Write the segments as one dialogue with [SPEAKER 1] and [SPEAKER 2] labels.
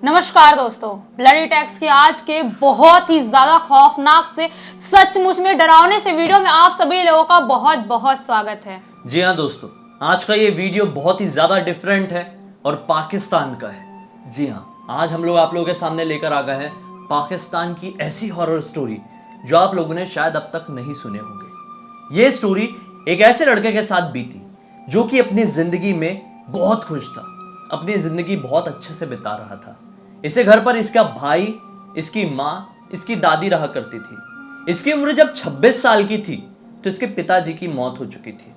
[SPEAKER 1] नमस्कार दोस्तों, bloody tax के आज के बहुत ही ज्यादा खौफनाक से सचमुच में डरावने से वीडियो में आप सभी लोगों का बहुत बहुत स्वागत है।
[SPEAKER 2] जी हाँ दोस्तों, आज का ये वीडियो बहुत ही ज्यादा डिफरेंट है और पाकिस्तान का है। जी हाँ, आज हम लोग आप लोगों के सामने लेकर आ गए हैं पाकिस्तान की ऐसी हॉरर स्टोरी जो आप लोगों ने शायद अब तक नहीं सुने होंगे। ये स्टोरी एक ऐसे लड़के के साथ बीती जो कि अपनी जिंदगी में बहुत खुश था, अपनी जिंदगी बहुत अच्छे से बिता रहा था। इसे घर पर इसका भाई, इसकी माँ, इसकी दादी रहा करती थी। इसकी उम्र जब 26 साल की थी तो इसके पिताजी की मौत हो चुकी थी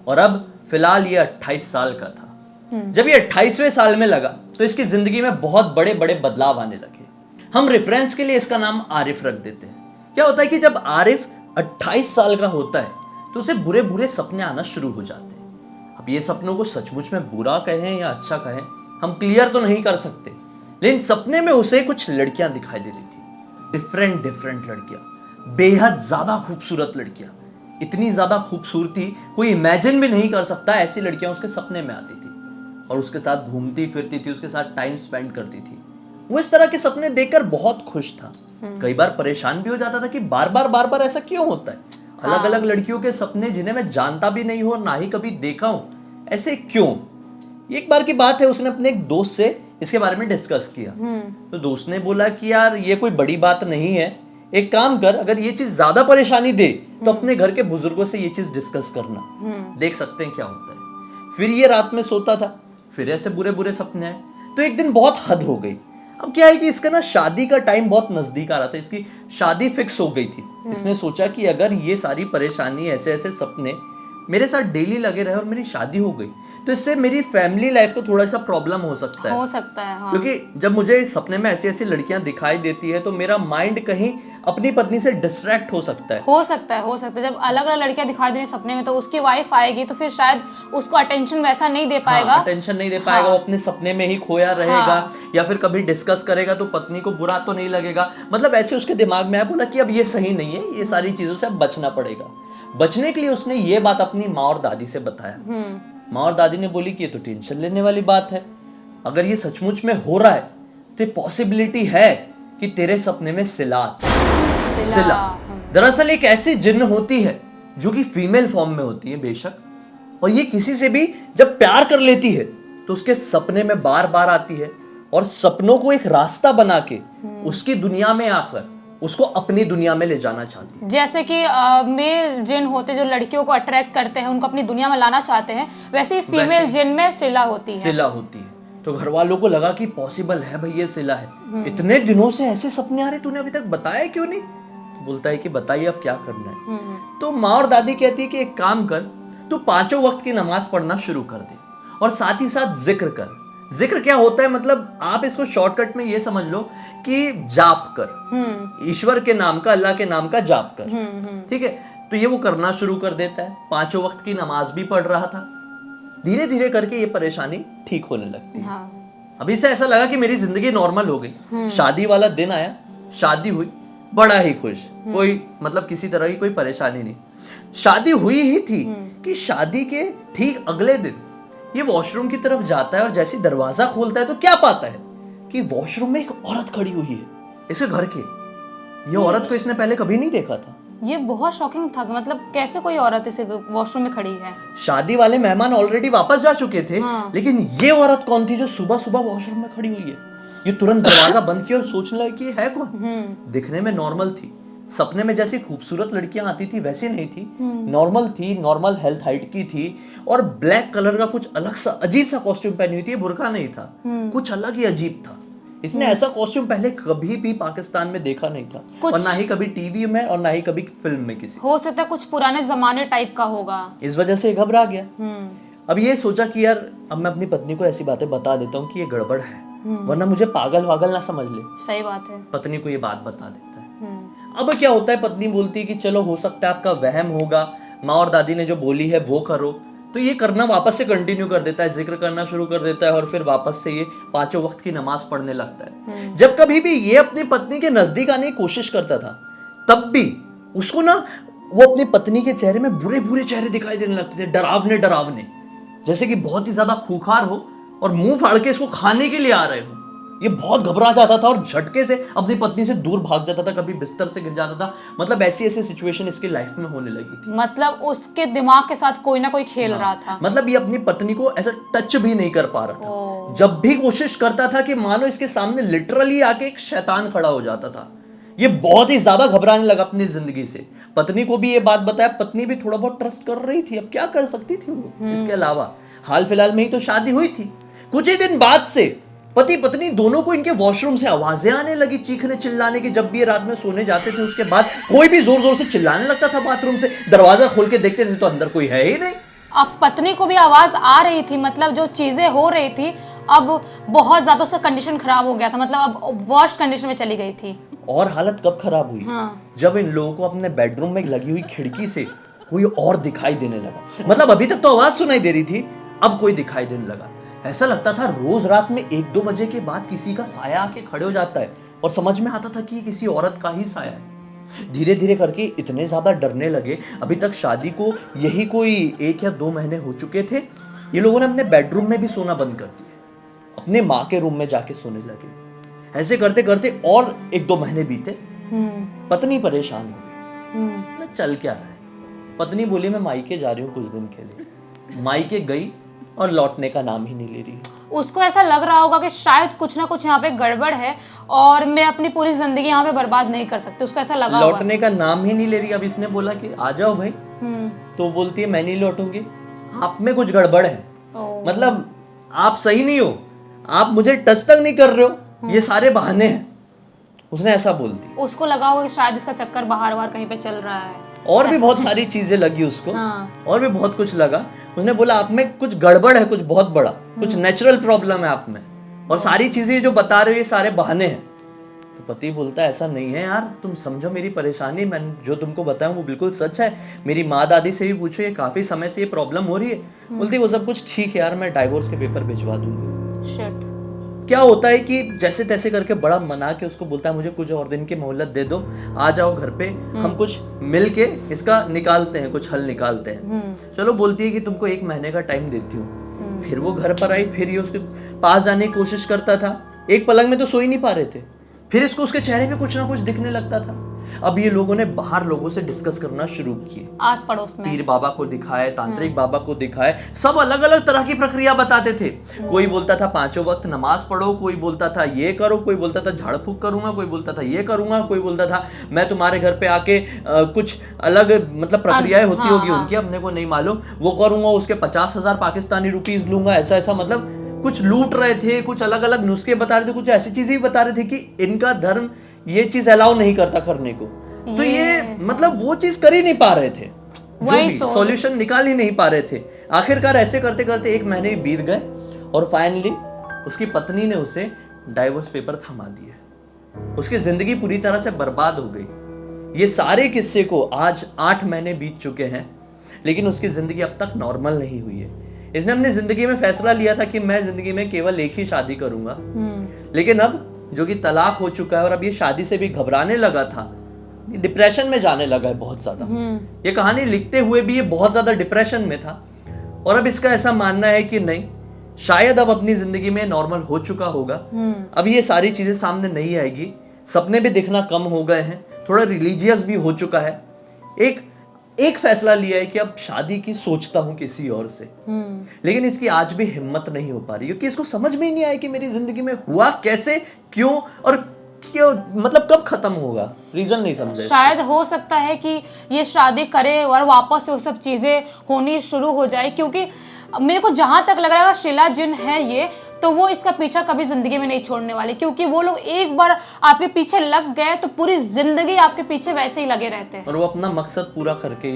[SPEAKER 2] और अब फिलहाल ये 28 साल का था। जब ये 28वें साल में लगा तो इसकी जिंदगी में बहुत बड़े बड़े बदलाव आने लगे। हम रेफरेंस के लिए इसका नाम आरिफ रख देते हैं। क्या होता है कि जब आरिफ 28 साल का होता है तो उसे बुरे बुरे सपने आना शुरू हो जाते हैं। अब ये सपनों को सचमुच में बुरा कहें या अच्छा कहें हम क्लियर तो नहीं कर सकते, लेकिन सपने में उसे कुछ लड़कियां दिखाई देती थी। डिफरेंट डिफरेंट लड़कियां, बेहद ज्यादा खूबसूरत लड़कियां। इतनी ज्यादा खूबसूरती कोई इमेजिन भी नहीं कर सकता, ऐसी लड़कियां उसके सपने में आती थी और उसके साथ घूमती फिरती थी, उसके साथ टाइम स्पेंड करती थी। वो इस तरह के सपने देखकर बहुत खुश था। कई बार परेशान भी हो जाता था कि बार बार ऐसा क्यों होता है। अलग अलग लड़कियों के सपने जिन्हें मैं जानता भी नहीं हूं और ना ही कभी देखा हूं, ऐसे क्यों। एक बार की बात है, उसने अपने एक दोस्त से इसके बारे में डिस्कस किया। तो दोस्त ने बोला कि यार ये कोई बड़ी बात नहीं है, एक काम कर, अगर ये चीज ज्यादा परेशानी दे तो अपने घर के बुजुर्गों से ये चीज डिस्कस करना, देख सकते हैं क्या होता है। फिर ये रात में सोता था, फिर ऐसे बुरे बुरे सपने आए। तो एक दिन बहुत हद हो गई। अब क्या है कि इसका ना शादी का टाइम बहुत नजदीक आ रहा था, इसकी शादी फिक्स हो गई थी। इसने सोचा कि अगर ये सारी परेशानी, ऐसे ऐसे सपने मेरे साथ डेली लगे रहे और मेरी शादी हो गई तो इससे मेरी फैमिली लाइफ को थोड़ा सा प्रॉब्लम हो सकता है।
[SPEAKER 1] हाँ।
[SPEAKER 2] क्योंकि जब मुझे सपने में ऐसी ऐसी लड़कियां दिखाई देती है तो मेरा माइंड कहीं अपनी पत्नी से डिस्ट्रैक्ट हो सकता है।
[SPEAKER 1] हो सकता है जब अलग अलग लड़कियां दिखाई देंगी सपने में तो उसकी वाइफ आएगी तो फिर शायद उसको अटेंशन वैसा नहीं दे पाएगा।
[SPEAKER 2] अटेंशन नहीं दे पाएगा, वो अपने सपने में ही खोया रहेगा। या फिर कभी डिस्कस करेगा तो पत्नी को बुरा तो नहीं लगेगा। मतलब ऐसे उसके दिमाग में आया, बोला कि अब ये सही नहीं है, ये सारी चीजों से अब बचना पड़ेगा। बचने के लिए उसने ये बात अपनी माँ और दादी से बताया। माँ और दादी ने बोली कि ये तो टेंशन लेने वाली बात है, अगर ये सचमुच में हो रहा है तो पॉसिबिलिटी है कि तेरे सपने में सिला। दरअसल एक ऐसी जिन्न होती है जो कि फीमेल फॉर्म में होती है बेशक, और ये किसी से भी जब प्यार कर लेती है तो उसके सपने में बार बार आती है और सपनों को एक रास्ता बना के उसकी दुनिया में आकर उसको अपनी दुनिया में ले जाना चाहती है।
[SPEAKER 1] जैसे कि मेल जिन होते जो लड़कियों को अट्रैक्ट करते हैं, उनको अपनी दुनिया में लाना चाहते हैं, वैसे ही फीमेल जिन में सिला होती है।
[SPEAKER 2] तो घर वालों को लगा कि पॉसिबल है भाई, ये सिला है। इतने दिनों से ऐसे सपने आ रहे, तूने अभी तक बताया क्यों नहीं। तो बोलता है कि बताइए अब क्या करना है। तो माँ और दादी कहती है कि एक काम कर, तू 5 वक्त की नमाज पढ़ना शुरू कर दे और साथ ही साथ जिक्र कर। जिक्र क्या होता है, मतलब आप इसको शॉर्टकट में ये समझ लो कि जाप कर, ईश्वर के नाम का, अल्लाह के नाम का जाप कर। ठीक है, तो ये वो करना शुरू कर देता है। 5 वक्त की नमाज भी पढ़ रहा था। धीरे धीरे करके ये परेशानी ठीक होने लगती है। अभी से ऐसा लगा कि मेरी जिंदगी नॉर्मल हो गई। शादी वाला दिन आया, शादी हुई, बड़ा ही खुश, कोई मतलब किसी तरह की कोई परेशानी नहीं। शादी हुई ही थी कि शादी के ठीक अगले दिन ये वॉशरूम की तरफ जाता है और जैसे दरवाजा खोलता है तो क्या पाता है कि वॉशरूम में एक औरत खड़ी हुई है इसके घर के। ये औरत को इसने पहले कभी नहीं देखा था।
[SPEAKER 1] ये बहुत शॉकिंग था कि मतलब कैसे कोई औरत इसे वॉशरूम में खड़ी है।
[SPEAKER 2] शादी वाले मेहमान ऑलरेडी वापस जा चुके थे, लेकिन ये औरत कौन थी जो सुबह सुबह वॉशरूम में खड़ी हुई है। ये तुरंत दरवाजा बंद किया और सोचने लगा कि ये है कौन। दिखने में नॉर्मल थी, सपने में जैसी खूबसूरत लड़कियां आती थी वैसी नहीं थी, नॉर्मल थी, नॉर्मल हेल्थ हाइट की थी और ब्लैक कलर का कुछ अलग सा अजीब सा कॉस्ट्यूम पहनी हुई थी। बुर्का नहीं था, कुछ अलग ही अजीब था। इसने ऐसा कॉस्ट्यूम पहले कभी भी पाकिस्तान में देखा नहीं था और ना ही कभी टीवी में और ना ही कभी फिल्म में किसी।
[SPEAKER 1] हो सकता है कुछ पुराने जमाने टाइप का होगा,
[SPEAKER 2] इस वजह से घबरा गया। अब ये सोचा कि यार अब मैं अपनी पत्नी को ऐसी बातें बता देता हूँ कि ये गड़बड़ है, वरना मुझे पागल वागल ना समझ ले।
[SPEAKER 1] सही बात है।
[SPEAKER 2] पत्नी को ये बात बता देता है। अब क्या होता है, पत्नी बोलती है कि चलो हो सकता है आपका वहम होगा, माँ और दादी ने जो बोली है वो करो। तो ये करना वापस से कंटिन्यू कर देता है, जिक्र करना शुरू कर देता है और फिर वापस से ये 5 वक्त की नमाज पढ़ने लगता है। जब कभी भी ये अपनी पत्नी के नजदीक आने की कोशिश करता था तब भी उसको ना वो अपनी पत्नी के चेहरे में बुरे बुरे चेहरे दिखाई देने लगते थे, डरावने डरावने, जैसे कि बहुत ही ज्यादा खूंखार हो और मुंह फाड़ के इसको खाने के लिए आ रहे हो। ये बहुत घबरा जाता था और झटके से अपनी पत्नी से दूर भाग जाता था, कभी बिस्तर से गिर जाता था। मतलब ऐसी ऐसी सिचुएशन इसकी लाइफ में होने लगी थी।
[SPEAKER 1] मतलब उसके दिमाग के साथ कोई ना कोई खेल रहा था।
[SPEAKER 2] मतलब ये अपनी पत्नी को ऐसा टच भी नहीं कर पा रहा था। जब भी कोशिश करता था कि मानो इसके सामने लिटरली आके एक शैतान खड़ा हो जाता था। ये बहुत ही ज्यादा घबराने लगा अपनी जिंदगी से। पत्नी को भी ये बात बताया, पत्नी भी थोड़ा बहुत ट्रस्ट कर रही थी, अब क्या कर सकती थी वो इसके अलावा। हाल फिलहाल में ही तो शादी हुई थी। कुछ ही दिन बाद से पति पत्नी दोनों को इनके वॉशरूम से आवाजें आने लगी, चीखने चिल्लाने की। जब भी ये रात में सोने जाते थे उसके बाद कोई भी जोर जोर से चिल्लाने लगता था बाथरूम से। दरवाजा खोल के देखते थे तो अंदर कोई है ही नहीं।
[SPEAKER 1] अब पत्नी को भी आवाज आ रही थी, मतलब जो चीजें हो रही थी अब बहुत ज्यादा उसका कंडीशन खराब हो गया था, मतलब अब वर्स्ट कंडीशन में चली गई थी।
[SPEAKER 2] और हालत कब खराब हुई?
[SPEAKER 1] हाँ।
[SPEAKER 2] जब इन लोगों को अपने बेडरूम में लगी हुई खिड़की से कोई और दिखाई देने लगा। मतलब अभी तक तो आवाज सुनाई दे रही थी, अब कोई दिखाई देने लगा। ऐसा लगता था रोज रात में 1-2 बजे के बाद किसी का साया आके खड़े हो जाता है और समझ में आता था कि ये किसी औरत का ही साया है। धीरे धीरे करके इतने ज्यादा डरने लगे। अभी तक शादी को यही कोई 1 या 2 महीने हो चुके थे। ये लोगों ने अपने बेडरूम में भी सोना बंद कर दिया, अपने माँ के रूम में जाके सोने लगे। ऐसे करते करते और 1-2 महीने बीते। पत्नी परेशान हो गई, मैं चल क्या रहा है। पत्नी बोली मैं मायके जा रही हूँ कुछ दिन के लिए। मायके गई और लौटने का नाम ही नहीं ले रही।
[SPEAKER 1] उसको ऐसा लग रहा होगा कि शायद कुछ ना कुछ यहाँ पे गड़बड़ है और मैं अपनी पूरी जिंदगी यहाँ पे बर्बाद नहीं कर सकती। उसको ऐसा लगा होगा।
[SPEAKER 2] लौटने का नाम ही नहीं ले रही। अब इसने बोला कि आ जाओ भाई, तो बोलती है मैं नहीं लौटूंगी, आप में कुछ गड़बड़ है। मतलब आप सही नहीं हो, आप मुझे टच तक नहीं कर रहे हो, ये सारे बहाने हैं। उसने ऐसा बोल दिया।
[SPEAKER 1] उसको लगा होगा कि शायद इसका चक्कर बाहर बाहर कहीं पे चल रहा है।
[SPEAKER 2] और भी बहुत सारी चीजें लगी उसको।
[SPEAKER 1] हाँ।
[SPEAKER 2] और भी बहुत कुछ लगा। उसने बोला आप में कुछ गड़बड़ है, कुछ बहुत बड़ा, कुछ नेचुरल प्रॉब्लम है आप में, और सारी चीजें जो बता रहे हो ये सारे बहाने हैं। तो पति बोलता है ऐसा नहीं है यार, तुम समझो मेरी परेशानी, मैं जो तुमको बताऊं वो बिल्कुल सच है। मेरी माँ दादी से भी पूछो, ये काफी समय से ये प्रॉब्लम हो रही है। बोलती वो सब कुछ ठीक है यार, मैं डाइवोर्स के पेपर भिजवा दूंगी।
[SPEAKER 1] शिट।
[SPEAKER 2] क्या होता है कि जैसे तैसे करके बड़ा मना के उसको बोलता है मुझे कुछ और दिन की मोहलत दे दो, आ जाओ घर पे, हम कुछ मिल के इसका निकालते हैं, कुछ हल निकालते हैं। चलो बोलती है कि तुमको 1 महीने का टाइम देती हूँ। फिर वो घर पर आई, फिर ये उसके पास जाने की कोशिश करता था। एक पलंग में तो सो ही नहीं पा रहे थे। फिर इसको उसके चेहरे पे कुछ ना कुछ दिखने लगता था। अब ये लोगों ने बाहर लोगों से डिस्कस करना शुरू किए,
[SPEAKER 1] आस पड़ोस में।
[SPEAKER 2] पीर बाबा को दिखाए, तांत्रिक बाबा को दिखाए, सब अलग अलग तरह की प्रक्रिया बताते थे। कोई बोलता था 5 वक्त नमाज पढ़ो, कोई बोलता था ये करो, कोई बोलता था झाड़ फूक करूंगा, कोई बोलता था ये करूंगा, कोई बोलता था मैं तुम्हारे घर पे आके कुछ अलग मतलब प्रक्रियाएं होती होगी उनकी, अपने को नहीं मालूम, वो करूंगा, उसके 50,000 पाकिस्तानी रुपीज लूंगा। ऐसा ऐसा मतलब कुछ लूट रहे थे, कुछ अलग अलग नुस्खे बता रहे थे, कुछ ऐसी चीजें भी बता रहे थे कि इनका धर्म ये चीज अलाउ नहीं करता करने को। तो ये मतलब वो चीज कर ही नहीं पा रहे थे, जो भी सॉल्यूशन निकाल ही नहीं पा रहे थे। आखिरकार ऐसे करते करते 1 महीने बीत गए और फाइनली उसकी पत्नी ने उसे डाइवोर्स पेपर थमा दिए। उसकी जिंदगी पूरी तरह से बर्बाद हो गई। ये सारे किस्से को आज 8 महीने बीत चुके हैं, लेकिन उसकी जिंदगी अब तक नॉर्मल नहीं हुई है। इसने अपनी जिंदगी में फैसला लिया था कि मैं जिंदगी में केवल एक ही शादी करूंगा, लेकिन अब जो कि तलाक हो चुका है और अब ये शादी से भी घबराने लगा था, डिप्रेशन में जाने लगा है बहुत ज्यादा। ये कहानी लिखते हुए भी ये बहुत ज्यादा डिप्रेशन में था और अब इसका ऐसा मानना है कि नहीं, शायद अब अपनी जिंदगी में नॉर्मल हो चुका होगा, अब ये सारी चीजें सामने नहीं आएगी, सपने भी दिखना कम हो गए हैं, थोड़ा रिलीजियस भी हो चुका है। एक फैसला लिया है कि अब शादी की सोचता हूं किसी और से, लेकिन इसकी आज भी हिम्मत नहीं हो पा रही क्योंकि इसको समझ में ही नहीं आया कि मेरी जिंदगी में हुआ कैसे, क्यों और क्यों, मतलब कब खत्म होगा, रीजन नहीं समझे।
[SPEAKER 1] शायद हो सकता है कि ये शादी करे और वापस से वो सब चीजें होनी शुरू हो जाए, क्योंकि मेरे को जहां तक लग रहा है शीला जिन है ये, तो वो इसका पीछा कभी जिंदगी में नहीं छोड़ने वाली, क्योंकि वो लोग एक बार आपके पीछे लग गए तो पूरी जिंदगी आपके पीछे वैसे ही लगे रहते हैं
[SPEAKER 2] और वो अपना मकसद पूरा करके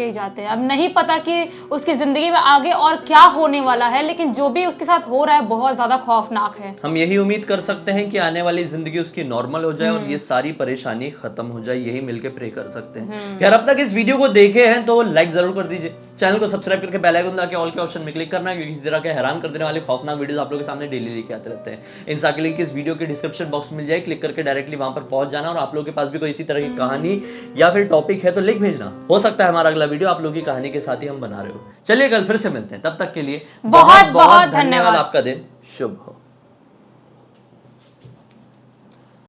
[SPEAKER 2] ही
[SPEAKER 1] जाते हैं। अब नहीं पता कि उसकी जिंदगी में आगे और क्या होने वाला है, लेकिन जो भी उसके साथ हो रहा है बहुत ज्यादा खौफनाक है।
[SPEAKER 2] हम यही उम्मीद कर सकते हैं कि आने वाली जिंदगी उसकी नॉर्मल हो जाए और ये सारी परेशानी खत्म हो जाए, यही मिलके प्रे कर सकते हैं। यार अब तक इस वीडियो को देखे हैं तो लाइक जरूर कर दीजिए, चैनल को सब्सक्राइब करके बेल आइकन दबा के ऑल के ऑप्शन में क्लिक करना, क्योंकि इस तरह के हैरान कर देने वाले खौफनाक वीडियोस आप लोगों के सामने डेली लेके आते रहते हैं। इन सारे लिंक इस वीडियो के डिस्क्रिप्शन बॉक्स में मिल जाए, क्लिक करके डायरेक्टली वहां पर पहुंच जाना और आप लोगों के पास भी कोई इसी तरह की कहानी या फिर टॉपिक है तो लिंक भेजना, हो सकता है हमारा अगला वीडियो आप लोगों की कहानी के साथ ही हम बना रहे हो। चलिए कल फिर से मिलते हैं, तब तक के लिए बहुत बहुत धन्यवाद। आपका दिन शुभ हो।